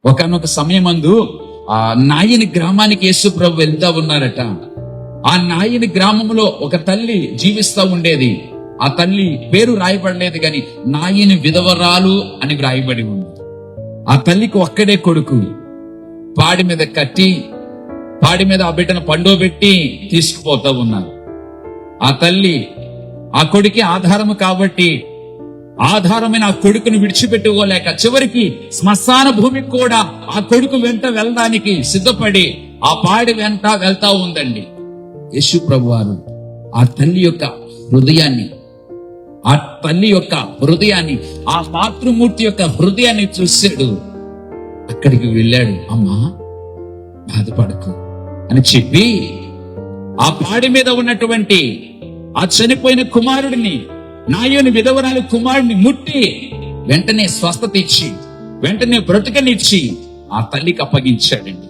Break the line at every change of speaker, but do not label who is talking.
ఒకానొక సమయమందు ఆ నాయని గ్రామానికి యేసు ప్రభు వెళ్తా ఉన్నారట. ఆ నాయని గ్రామంలో ఒక తల్లి జీవిస్తా ఉండేది. ఆ తల్లి పేరు రాయబడలేదు గాని నాయని విధవరాలు అని రాయబడి ఉంది. ఆ తల్లికి ఒక్కడే కొడుకు. పాడి మీద కట్టి పాడి మీద ఆ బిడ్డను పండోబెట్టి తీసుకుపోతా ఉన్నారు. ఆ తల్లి ఆ కొడుకి ఆధారము కాబట్టి ఆధారమైన ఆ కొడుకును విడిచిపెట్టుకోలేక చివరికి శ్మశాన భూమికి కూడా ఆ కొడుకు వెంట వెళ్ళడానికి సిద్ధపడి ఆ పాడి వెంట వెళ్తా ఉందండి. యేసు ప్రభువారు ఆ తల్లి యొక్క హృదయాన్ని ఆ మాతృమూర్తి యొక్క హృదయాన్ని చూశాడు. అక్కడికి వెళ్ళాడు. అమ్మా బాధపడకు అని చెప్పి ఆ పాడి మీద ఉన్నటువంటి ఆ చనిపోయిన కుమారుడిని, నాయని విధవరాలి కుమారుడిని ముట్టి వెంటనే స్వస్థత ఇచ్చి వెంటనే బ్రతుకనిచ్చి ఆ తల్లికి అప్పగించాడండి.